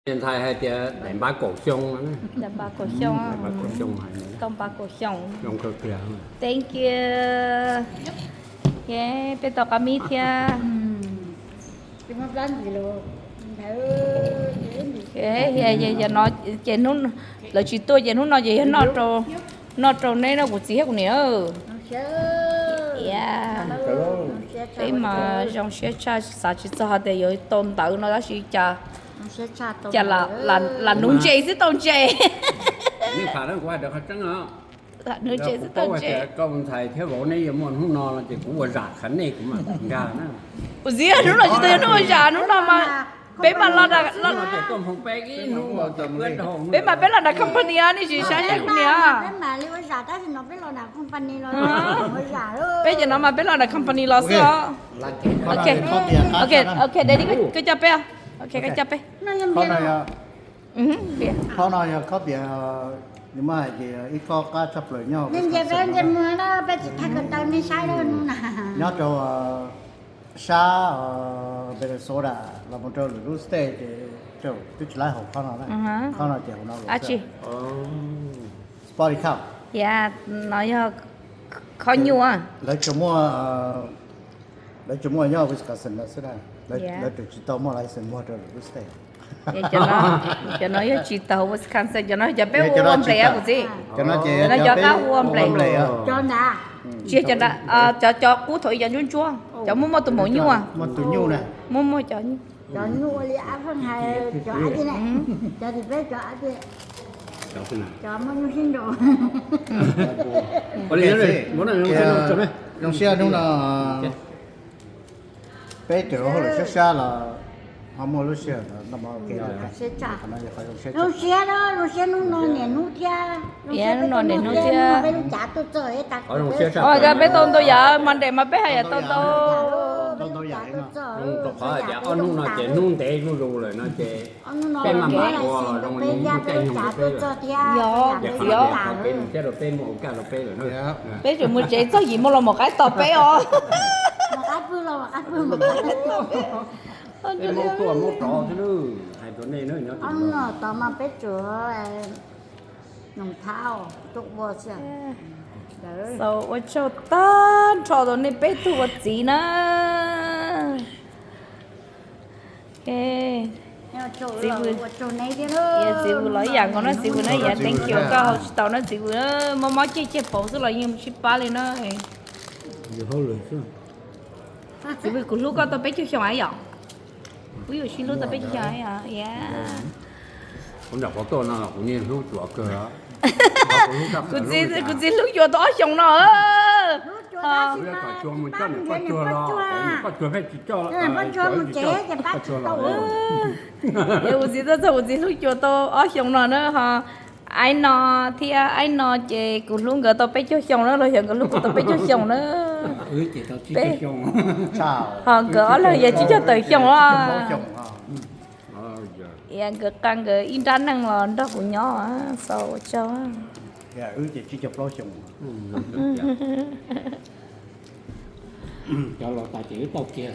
现在还得两把狗胸呢， Dạ bà cổ xong. 两把狗胸还 Con bà cổ xong. 用个这样。 Thank you. Yeah, bé tao kami thia. Chứ mà plan gì luôn. Giờ nó giờ nó là chỉ tôi giờ nó nói gì nó trâu này nó cũng chỉ hết nữa. Yeah. Thế mà trong xe cha sao chỉ cho họ để rồi tôn tự nó đã chỉ cha là nung chè chứ tôn chè. 你爬得快的还真啊！ Là nung chè chứ tôn 我 chè. 这刚才贴我那一摸弄闹了，就给我染很那个嘛，你看那。 Ủa gì nó nói chỉ tôi nó già nó là mà bé mà là 那这东红白给弄我怎么了？ bé mà bé là company á đi chỉ sáng nay cũng nè. Bé mà lưu giả ta thì nó biết là company lo nó giả đó. Bây giờ nó mà bé là company lo sao? Ok, để đi cái chấp bé. Ok, cái chấp bé. Nó nhầm Con biết này rồi. Bé. con này có biển nhưng mà thì ít có cá chập lời nhau Nên giờ bé giờ mưa đó bé chỉ thay cái tao nên sai đâu nè. nhau cho xa Venezuela là một trâu lúa stay thì trâu cứ chỉ lại học con nào đấy con nào chèo nào À chị. Sporty Cup Dạ, nói khó nhua. lấy cho mua nhau với cả sân đó sẽ đây lấy cho chị tao mua lại sân mua trâu lúa stay Dạ cho nó chỉ tàu Wisconsin cho nó cho bé uống play của gì. cho nó chị Cho nó cho cá uống play. Cho nè. Chị cho nó cho cú thổi cho nhún chua. Cho mua tụi mỗi nhua. một tụi nhu này Mua cho nhua. Cho nhu li áp hơn hay cho ai thế này. Cho thì bé cho ai thế. Cho mà nhu xin đồ. 我这人，我那用什么？ 用xe đúng là bé tiểu hoặc là xe xa là họ mua lúc xe là nó mà kia là Sẽ trả. nóจะphải用xe Nó xe đó, nó xe nó nè nó tia. Bé nó trả tôi chơi tạt. Ôi cái bé tôn tôi giờ mình để mà bé hay tôn tôi. Tôn tôi dạy mà. Nó khó để ăn nung nó chế nung té nó rồi là nó chế. Bé mà Bé mặc qua rồi nó nung cái nhung cái rồi. Chế rồi bé một cái rồi bé rồi nó. Bé rồi mua chế cho gì mua là một cái to bé ó. Một cái phương là một cái phương một cái. Bé một tuổi một trò thế nữa. Hai tuổi này nữa nó. Ông nó tao mà bé chữa nồng thao tục bò xe. So what cho tan cho đó nên bé tu vật gì nữa. Ok. Chỗ này đi thôi. Dạ chị vừa nói dạng con nó chị vừa nói dạ thank you cao học tao nó chị vừa nó mà chơi bầu số là nhưng ship ba lên nó. Nhiều hơn rồi chứ. Chị vừa cũng lúc có tao bé chơi xong ấy à. Ví dụ xin lúc tao bé chơi ấy à. Yeah. Cũng đọc có tôi nó cũng nhiên lúc chuột cơ đó. Cô chị lúc vô đó xong nó. Bây giờ có chuột mình cho nó có chuột lo. Có chuột hay chỉ cho. Có chuột một chế thì bắt tao. Cô chị đó cô chị lúc vô đó ở xong nó nữa ha. Anh nó thì anh nó chị cũng luôn gỡ tao bé chơi xong nó rồi hiện lúc tao bé chơi xong nó. Chỉ tao chỉ cho xong. Chào. Họ gỡ là giờ chỉ cho tới xong đó. Dạ gỡ càng gỡ in ra năng là đó của nhỏ á sao cho Dạ chỉ chụp lo chồng. Cho lo ta chỉ tao kia.